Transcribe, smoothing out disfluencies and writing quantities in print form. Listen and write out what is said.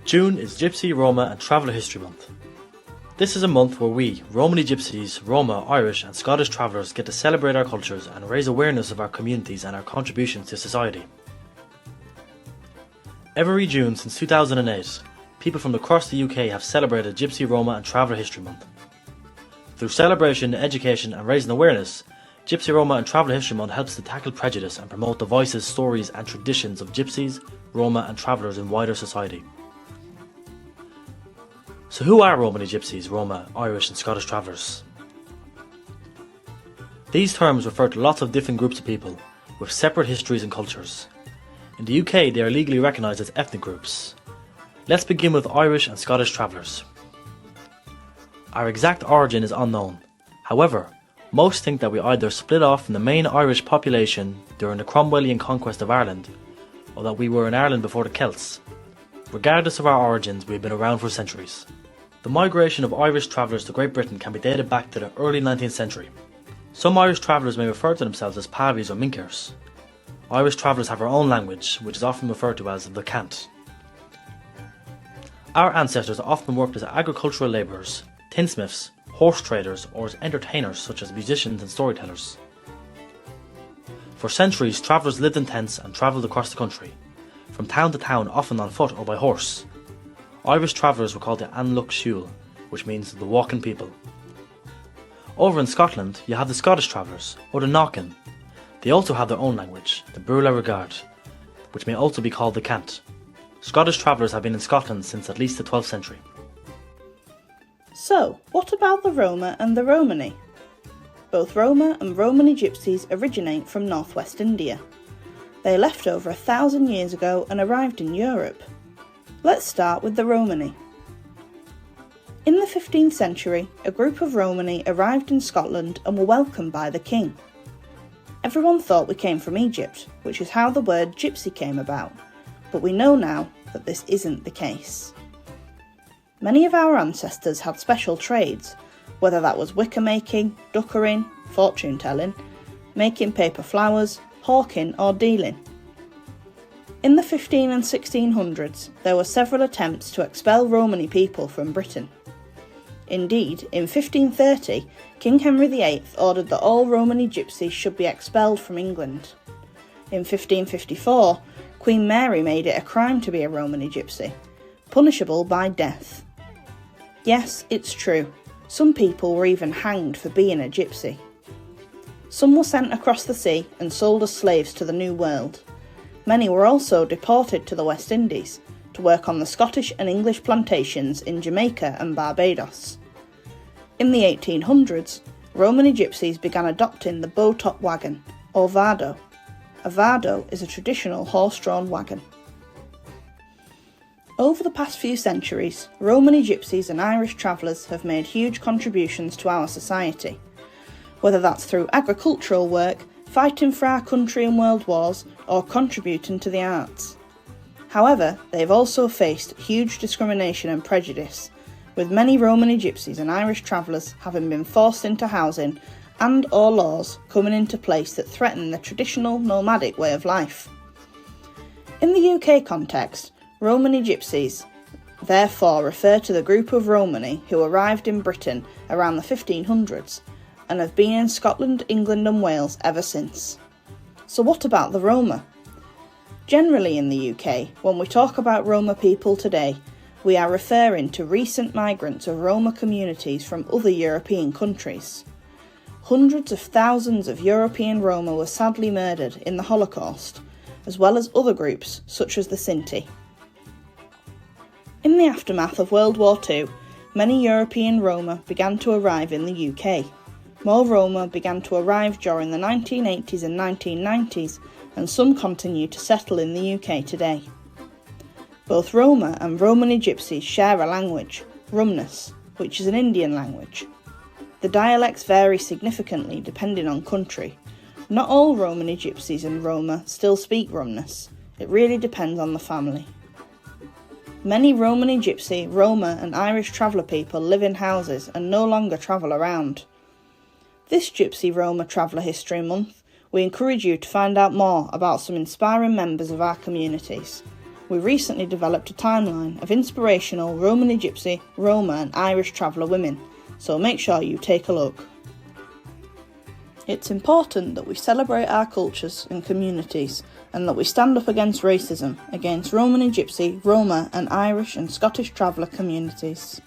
June is Gypsy, Roma and Traveller History Month. This is a month where we, Romany Gypsies, Roma, Irish and Scottish travellers get to celebrate our cultures and raise awareness of our communities and our contributions to society. Every June since 2008, people from across the UK have celebrated Gypsy, Roma and Traveller History Month. Through celebration, education and raising awareness, Gypsy, Roma and Traveller History Month helps to tackle prejudice and promote the voices, stories and traditions of Gypsies, Roma and travellers in wider society. So who are Romany Gypsies, Roma, Irish and Scottish travellers? These terms refer to lots of different groups of people, with separate histories and cultures. In the UK they are legally recognised as ethnic groups. Let's begin with Irish and Scottish travellers. Our exact origin is unknown. However, most think that we either split off from the main Irish population during the Cromwellian conquest of Ireland, or that we were in Ireland before the Celts. Regardless of our origins, we have been around for centuries. The migration of Irish travellers to Great Britain can be dated back to the early 19th century. Some Irish travellers may refer to themselves as Pavies or Minkers. Irish travellers have their own language, which is often referred to as the Cant. Our ancestors often worked as agricultural labourers, tinsmiths, horse traders or as entertainers such as musicians and storytellers. For centuries, travellers lived in tents and travelled across the country, from town to town, often on foot or by horse. Irish travellers were called the Anluach Siúil, which means the walking people. Over in Scotland, you have the Scottish travellers, or the Knockin. They also have their own language, the Burla Regard, which may also be called the Cant. Scottish travellers have been in Scotland since at least the 12th century. So, what about the Roma and the Romany? Both Roma and Romany Gypsies originate from northwest India. They left over 1,000 years ago and arrived in Europe. Let's start with the Romany. In the 15th century, a group of Romany arrived in Scotland and were welcomed by the king. Everyone thought we came from Egypt, which is how the word gypsy came about, but we know now that this isn't the case. Many of our ancestors had special trades, whether that was wicker making, duckering, fortune telling, making paper flowers, hawking or dealing. In the 15 and 1600s, there were several attempts to expel Romany people from Britain. Indeed, in 1530, King Henry VIII ordered that all Romany gypsies should be expelled from England. In 1554, Queen Mary made it a crime to be a Romany gypsy, punishable by death. Yes, it's true, some people were even hanged for being a gypsy. Some were sent across the sea and sold as slaves to the New World. Many were also deported to the West Indies to work on the Scottish and English plantations in Jamaica and Barbados. In the 1800s, Romany gypsies began adopting the bow-top wagon, or vado. A vado is a traditional horse-drawn wagon. Over the past few centuries, Romany gypsies and Irish travellers have made huge contributions to our society, whether that's through agricultural work, fighting for our country in world wars, or contributing to the arts. However, they've also faced huge discrimination and prejudice, with many Romany gypsies and Irish travellers having been forced into housing and or laws coming into place that threaten the traditional nomadic way of life. In the UK context, Romany gypsies therefore refer to the group of Romany who arrived in Britain around the 1500s and have been in Scotland, England and Wales ever since. So what about the Roma? Generally in the UK, when we talk about Roma people today, we are referring to recent migrants of Roma communities from other European countries. Hundreds of thousands of European Roma were sadly murdered in the Holocaust, as well as other groups such as the Sinti. In the aftermath of World War II, many European Roma began to arrive in the UK. More Roma began to arrive during the 1980s and 1990s, and some continue to settle in the UK today. Both Roma and Romany gypsies share a language, Rumnus, which is an Indian language. The dialects vary significantly depending on country. Not all Romany gypsies and Roma still speak Rumnus. It really depends on the family. Many Romany gypsy, Roma and Irish traveller people live in houses and no longer travel around. This Gypsy Roma Traveller History Month, we encourage you to find out more about some inspiring members of our communities. We recently developed a timeline of inspirational Romany Gypsy, Roma and Irish traveller women, so make sure you take a look. It's important that we celebrate our cultures and communities and that we stand up against racism, against Romany Gypsy, Roma and Irish and Scottish traveller communities.